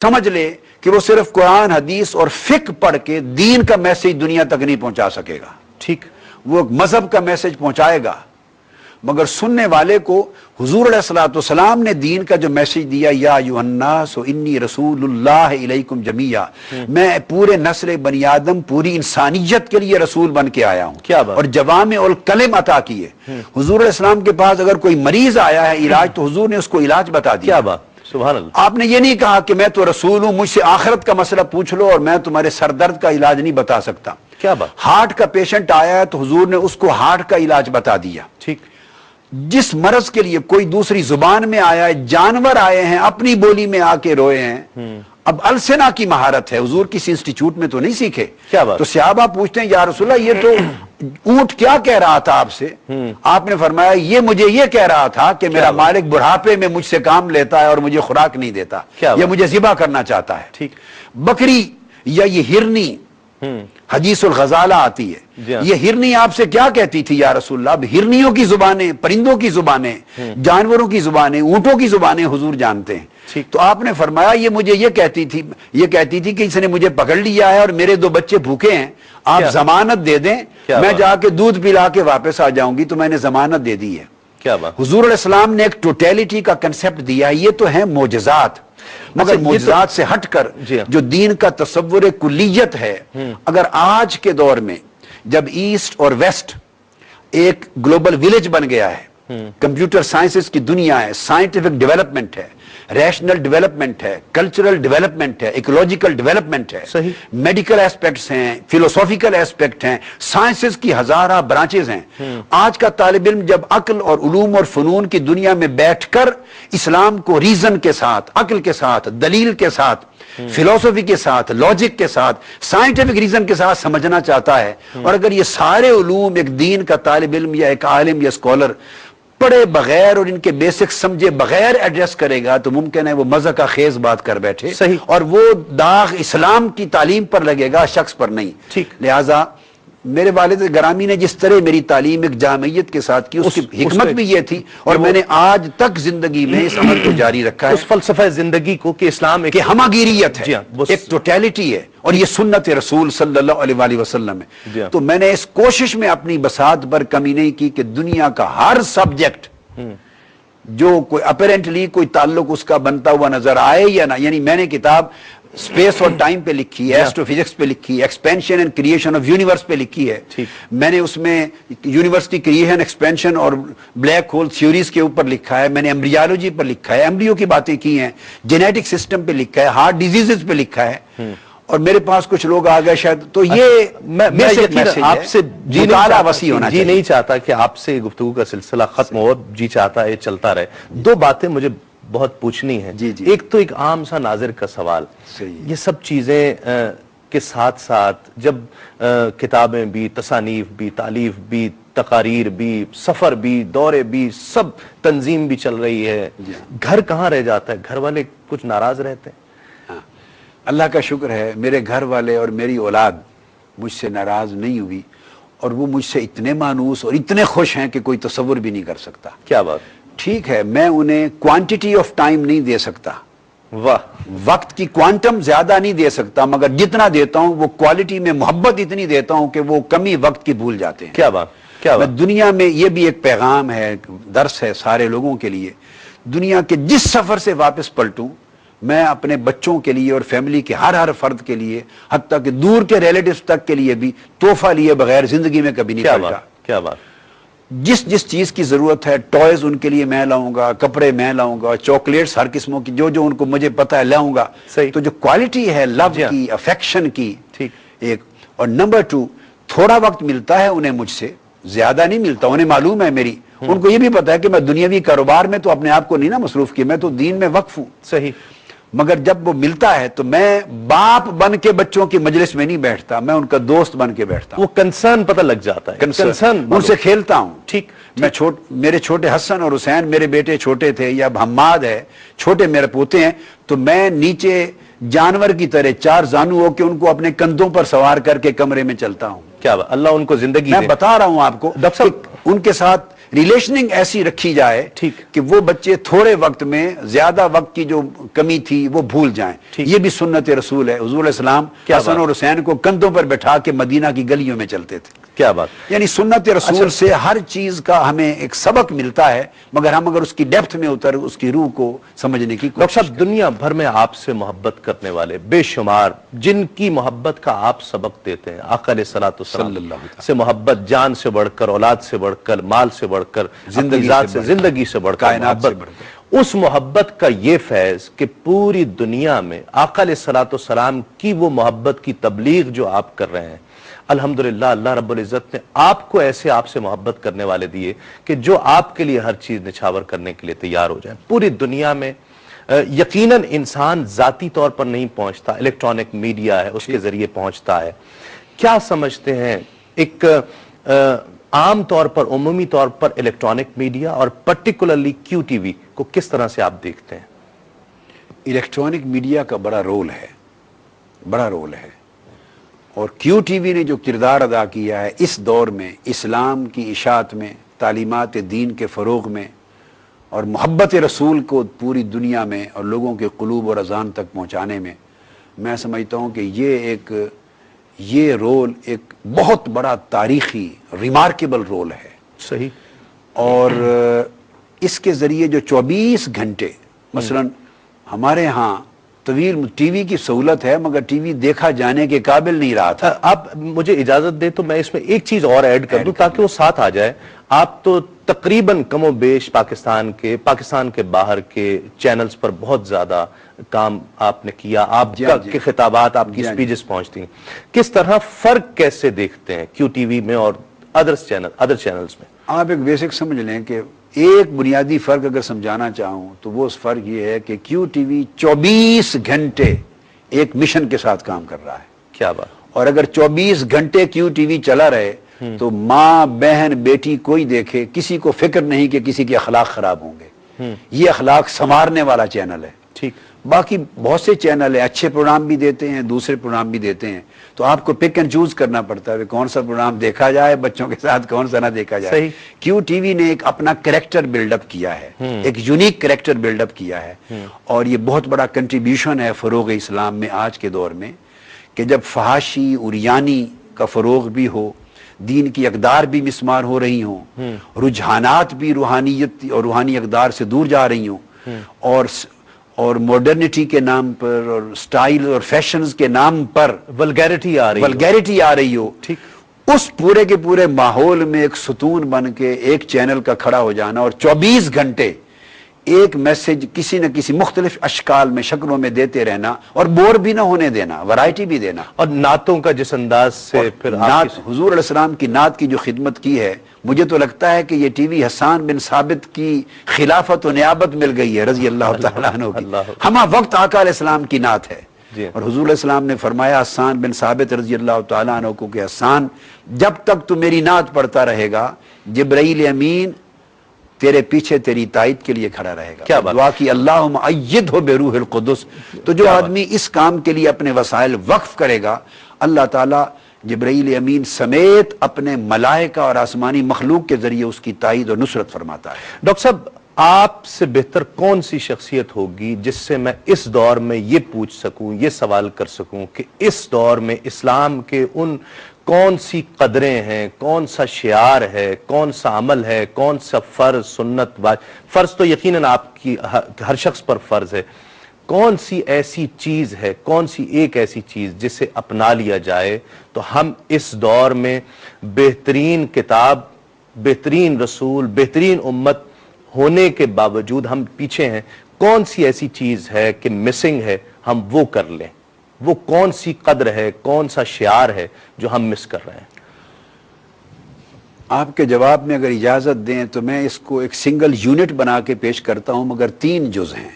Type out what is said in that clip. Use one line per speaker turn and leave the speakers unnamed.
سمجھ لے کہ وہ صرف قرآن حدیث اور فقہ پڑھ کے دین کا میسج دنیا تک نہیں پہنچا سکے گا.
ٹھیک,
وہ مذہب کا میسج پہنچائے گا, مگر سننے والے کو حضور علیہ الصلوۃ والسلام نے دین کا جو میسج دیا, یا ایھا الناس انی رسول اللہ الیکم جمیعا, میں پورے نسل بنی آدم, پوری انسانیت کے لیے رسول بن کے آیا ہوں.
کیا بات,
اور جوامع الکلم عطا کیے. حضور علیہ السلام کے پاس اگر کوئی مریض آیا ہے علاج, تو حضور نے اس کو علاج بتا دیا.
کیا بات, سبحان اللہ.
آپ نے یہ نہیں کہا کہ میں تو رسول ہوں, مجھ سے آخرت کا مسئلہ پوچھ لو اور میں تمہارے سر درد کا علاج نہیں بتا سکتا.
کیا بات,
ہارٹ کا پیشنٹ آیا ہے تو حضور نے اس کو ہارٹ کا علاج بتا دیا.
ٹھیک,
جس مرض کے لیے کوئی دوسری زبان میں آیا ہے, جانور آئے ہیں اپنی بولی میں آ کے روئے ہیں, اب السنا کی مہارت ہے, حضور کسی انسٹیٹیوٹ میں تو نہیں سیکھے.
کیا بات,
تو صحابہ پوچھتے ہیں یا رسول اللہ یہ تو اونٹ کیا کہہ رہا تھا آپ سے؟ آپ نے فرمایا یہ مجھے یہ کہہ رہا تھا کہ میرا مالک بڑھاپے میں مجھ سے کام لیتا ہے اور مجھے خوراک نہیں دیتا, یہ مجھے ذبح کرنا چاہتا ہے.
ٹھیک,
بکری یا یہ ہرنی, حدیث الغزالہ آتی ہے, یہ ہرنی آپ سے کیا کہتی تھی یا رسول اللہ؟ اب ہرنیوں کی زبانیں, پرندوں کی زبانیں, جانوروں کی زبانیں, اونٹوں کی زبانیں حضور جانتے ہیں. تو آپ نے فرمایا یہ مجھے یہ کہتی تھی کہ اس نے مجھے پکڑ لیا ہے اور میرے 2 بچے بھوکے ہیں, آپ ضمانت دے دیں, میں جا کے دودھ پلا کے واپس آ جاؤں گی. تو میں نے ضمانت دے دی ہے.
کیا بات,
حضور علیہ السلام نے ایک ٹوٹیلٹی کا کنسپٹ دیا ہے. یہ تو ہیں معجزات, مگر معجزات سے ہٹ کر جو دین کا تصور کلیت ہے, اگر آج کے دور میں جب ایسٹ اور ویسٹ ایک گلوبل ویلیج بن گیا ہے, کمپیوٹر سائنسز کی دنیا ہے, سائنٹیفک ڈیولپمنٹ ہے, ریشنل ڈیولپمنٹ ہے, کلچرل ڈیولپمنٹ ہے, ایکولوجیکل ڈیولپمنٹ ہے, میڈیکل ایسپیکٹس ہیں, فلسافیکل ایسپیکٹ ہیں, سائنسز کی ہزارہ برانچز ہیں. آج کا طالب علم جب عقل اور علوم اور فنون کی دنیا میں بیٹھ کر اسلام کو ریزن کے ساتھ, عقل کے ساتھ, دلیل کے ساتھ, فلسفی کے ساتھ, لاجک کے ساتھ, سائنٹیفک ریزن کے ساتھ سمجھنا چاہتا ہے, اور اگر یہ سارے علوم ایک دین کا طالب علم یا ایک عالم یا اسکالر پڑھے بغیر اور ان کے بیسک سمجھے بغیر ایڈریس کرے گا, تو ممکن ہے وہ مزہ کا خیز بات کر بیٹھے, اور وہ داغ اسلام کی تعلیم پر لگے گا, شخص پر نہیں. لہذا میرے والد گرامی نے جس طرح میری تعلیم ایک جامعیت کے ساتھ کی, اس کی حکمت بھی یہ تھی, اور میں نے آج تک زندگی میں اس عمل کو جاری رکھا ہے,
اس فلسفہ زندگی کو کہ اسلام ایک
ہماگیریت ہے, ایک ٹوٹیلٹی ہے, اور یہ سنت رسول صلی اللہ علیہ وآلہ وسلم ہے. تو میں نے اس کوشش میں اپنی بساط پر کمی نہیں کی کہ دنیا کا ہر سبجیکٹ جو کوئی اپیرنٹلی کوئی تعلق اس کا بنتا ہوا نظر آئے یا نہ, یعنی میں نے کتاب اسپیس اور ٹائم پہ لکھی ہے, ایسٹرو فزکس پہ لکھی ہے, expansion and creation of universe پہ لکھی ہے, میں نے اس میں یونیورس کی کریشن, ایکسپینشن اور بلیک ہول تھیوریز کے اوپر لکھا ہے, میں نے ایمبریالوجی پر لکھا ہے, ایمبریو کی باتیں کی ہیں, جینیٹک سسٹم پہ لکھا ہے, ہارٹ ڈیزیزز پہ لکھا ہے, اور میرے پاس کچھ لوگ آ گئے شاید, تو یہ
میں آپ سے
مطالعہ وسیع ہونا چاہیے.
نہیں چاہتا کہ آپ سے گفتگو کا سلسلہ ختم ہو, جی چاہتا ہے چلتا رہے. 2 باتیں مجھے بہت پوچھنی ہیں. ایک تو ایک عام سا ناظر کا سوال, یہ سب چیزیں کے ساتھ ساتھ جب کتابیں بھی, تصانیف بھی, تالیف بھی, تقاریر بھی, سفر بھی, دورے بھی, سب تنظیم بھی چل رہی ہے, گھر کہاں رہ جاتا ہے؟ گھر والے کچھ ناراض رہتے ہیں؟
اللہ کا شکر ہے میرے گھر والے اور میری اولاد مجھ سے ناراض نہیں ہوئی, اور وہ مجھ سے اتنے مانوس اور اتنے خوش ہیں کہ کوئی تصور بھی نہیں کر سکتا.
کیا بات.
ٹھیک ہے, میں انہیں کوانٹٹی آف ٹائم نہیں دے سکتا, وقت کی کوانٹم زیادہ نہیں دے سکتا, مگر جتنا دیتا ہوں وہ کوالٹی میں محبت اتنی دیتا ہوں کہ وہ کمی وقت کی بھول جاتے ہیں.
کیا بات, کیا بات.
دنیا میں یہ بھی ایک پیغام ہے, درس ہے سارے لوگوں کے لیے, دنیا کے جس سفر سے واپس پلٹوں میں اپنے بچوں کے لیے اور فیملی کے ہر فرد کے لیے, حتیٰ کہ دور کے ریلیٹیوز تک کے لیے بھی تحفہ لیے بغیر زندگی میں کبھی نہیں پلٹا.
کیا بات.
جس چیز کی ضرورت ہے, ٹوائز ان کے لیے میں لاؤں گا, کپڑے میں لاؤں گا, چاکلیٹس ہر قسموں کی جو ان کو مجھے پتا ہے لاؤں گا. تو جو کوالٹی ہے لو کی, افیکشن کی, ایک, اور نمبر 2 تھوڑا وقت ملتا ہے انہیں مجھ سے, زیادہ نہیں ملتا, انہیں معلوم ہے میری, ان کو یہ بھی پتا ہے کہ میں دنیاوی کاروبار میں تو اپنے آپ کو نہیں نا مصروف کیا, میں تو دین میں وقف ہوں.
صحیح.
مگر جب وہ ملتا ہے تو میں باپ بن کے بچوں کی مجلس میں نہیں بیٹھتا, میں ان کا دوست بن کے بیٹھتا ہوں.
وہ کنسرن پتہ لگ جاتا ہے,
کنسرن ان سے کھیلتا ہوں.
ٹھیک.
میں میرے چھوٹے حسن اور حسین میرے بیٹے چھوٹے تھے, یا حماد ہے چھوٹے میرے پوتے ہیں, تو میں نیچے جانور کی طرح 4 زانو ہو کے ان کو اپنے کندھوں پر سوار کر کے کمرے میں چلتا ہوں.
کیا اللہ ان کو زندگی
میں بتا رہا ہوں آپ کو, ان کے ساتھ ریلیشننگ ایسی رکھی جائے کہ وہ بچے تھوڑے وقت میں زیادہ وقت کی جو کمی تھی وہ بھول جائیں. یہ بھی سنت رسول ہے. حضور علیہ السلام حسن اور حسین کو کندھوں پر بٹھا کے مدینہ کی گلیوں میں چلتے تھے.
کیا بات.
یعنی سنت رسول سے ہر چیز کا ہمیں ایک سبق ملتا ہے، مگر ہم اگر اس کی ڈیپتھ میں اتر اس کی روح کو سمجھنے کی
ڈاکٹر صاحب، دنیا بھر میں آپ سے محبت کرنے والے بے شمار، جن کی محبت کا آپ سبق دیتے ہیں، آقا علیہ الصلوۃ والسلام سے محبت، جان سے بڑھ کر، اولاد سے بڑھ کر، مال سے بڑھ کر، زندگی سے بڑھ کر،
کائنات سے بڑھ کر،
اس محبت کا یہ فیض کہ پوری دنیا میں آقا علیہ الصلوۃ والسلام کی وہ محبت کی تبلیغ جو آپ کر رہے ہیں، الحمدللہ اللہ رب العزت نے آپ کو ایسے آپ سے محبت کرنے والے دیے کہ جو آپ کے لیے ہر چیز نچھاور کرنے کے لیے تیار ہو جائیں. پوری دنیا میں یقیناً انسان ذاتی طور پر نہیں پہنچتا، الیکٹرانک میڈیا ہے اس کے ذریعے پہنچتا ہے. کیا سمجھتے ہیں ایک عام طور پر، عمومی طور پر الیکٹرانک میڈیا اور پرٹیکولرلی کیو ٹی وی کو کس طرح سے آپ دیکھتے ہیں؟
الیکٹرانک میڈیا کا بڑا رول ہے اور کیو ٹی وی نے جو کردار ادا کیا ہے اس دور میں اسلام کی اشاعت میں، تعلیمات دین کے فروغ میں اور محبت رسول کو پوری دنیا میں اور لوگوں کے قلوب اور اذان تک پہنچانے میں سمجھتا ہوں کہ یہ رول ایک بہت بڑا تاریخی ریمارکیبل رول ہے.
صحیح.
اور اس کے ذریعے جو 24 گھنٹے مثلا ہمارے ہاں طویل ٹی وی کی سہولت ہے مگر ٹی وی دیکھا جانے کے قابل نہیں رہا تھا.
آپ مجھے اجازت دیں تو میں اس میں ایک چیز اور ایڈ کر دوں تاکہ وہ ساتھ آ جائے. آپ تو تقریباً کم و بیش پاکستان کے باہر کے چینلز پر بہت زیادہ کام آپ نے کیا، آپ کے خطابات، آپ کی سپیچز پہنچتی ہیں. کس طرح فرق کیسے دیکھتے ہیں کیو ٹی وی میں اور ادر چینلز میں؟
آپ ایک بیسک سمجھ لیں کہ ایک بنیادی فرق اگر سمجھانا چاہوں تو وہ فرق یہ ہے کہ کیو ٹی وی 24 گھنٹے ایک مشن کے ساتھ کام کر رہا ہے.
کیا بات.
اور اگر 24 گھنٹے کیو ٹی وی چلا رہے تو ماں، بہن، بیٹی کوئی دیکھے، کسی کو فکر نہیں کہ کسی کے اخلاق خراب ہوں گے. یہ اخلاق سنوارنے والا چینل ہے.
ٹھیک.
باقی بہت سے چینل ہیں، اچھے پروگرام بھی دیتے ہیں، دوسرے پروگرام بھی دیتے ہیں، تو آپ کو پک اینڈ چوز کرنا پڑتا ہے کون سا پروگرام دیکھا جائے بچوں کے ساتھ، کون سا نہ دیکھا جائے. کیو ٹی وی نے ایک اپنا کریکٹر بلڈ اپ کیا ہے، ایک یونیک کریکٹر بلڈ اپ کیا ہے اور یہ بہت بڑا کنٹریبیوشن ہے فروغ اسلام میں آج کے دور میں کہ جب فحاشی اریانی کا فروغ بھی ہو، دین کی اقدار بھی مسمار ہو رہی ہوں، رجحانات بھی روحانیت اور روحانی اقدار سے دور جا رہی ہوں اور ماڈرنٹی کے نام پر اور سٹائل اور فیشنز کے نام پر
ولگیرٹی
آ رہی ہو. اس پورے کے پورے ماحول میں ایک ستون بن کے ایک چینل کا کھڑا ہو جانا اور 24 گھنٹے ایک میسج کسی نہ کسی مختلف اشکال میں، شکلوں میں دیتے رہنا اور بور بھی نہ ہونے دینا، ورائٹی بھی دینا.
اور نعتوں کا جس انداز سے پھر
نعت، حضور علیہ السلام کی نعت کی جو خدمت کی ہے، مجھے تو لگتا ہے کہ یہ ٹی وی حسان بن ثابت کی خلافت و نیابت مل گئی ہے رضی اللہ تعالیٰ عنہ کی. ہمہ وقت آقا علیہ السلام کی نعت ہے. اور حضور علیہ السلام نے فرمایا حسان بن ثابت رضی اللہ تعالیٰ عنہ کو کہ حسان، جب تک تو میری نعت پڑھتا رہے گا جبرائیل امین تیرے پیچھے تیری تائید کے لیے کھڑا رہے گا. دعا کی اللہم ایدہ بروح القدس. تو جو آدمی اس کام کے لیے اپنے وسائل وقف کرے گا، اللہ تعالیٰ جبرائیل امین سمیت اپنے ملائکہ اور آسمانی مخلوق کے ذریعے اس کی تائید اور نصرت فرماتا ہے.
ڈاکٹر صاحب، آپ سے بہتر کون سی شخصیت ہوگی جس سے میں اس دور میں یہ پوچھ سکوں، یہ سوال کر سکوں کہ اس دور میں اسلام کے ان کون سی قدریں ہیں، کون سا شعار ہے، کون سا عمل ہے، کون سا فرض، سنت، فرض تو یقیناً آپ کی ہر شخص پر فرض ہے، کون سی ایسی چیز ہے، کون سی ایک ایسی چیز جسے اپنا لیا جائے تو ہم اس دور میں بہترین کتاب، بہترین رسول، بہترین امت ہونے کے باوجود ہم پیچھے ہیں؟ کون سی ایسی چیز ہے کہ مسنگ ہے، ہم وہ کر لیں؟ وہ کون سی قدر ہے، کون سا شعار ہے جو ہم مس کر رہے ہیں؟
آپ کے جواب میں اگر اجازت دیں تو میں اس کو ایک سنگل یونٹ بنا کے پیش کرتا ہوں، مگر 3 جز ہیں.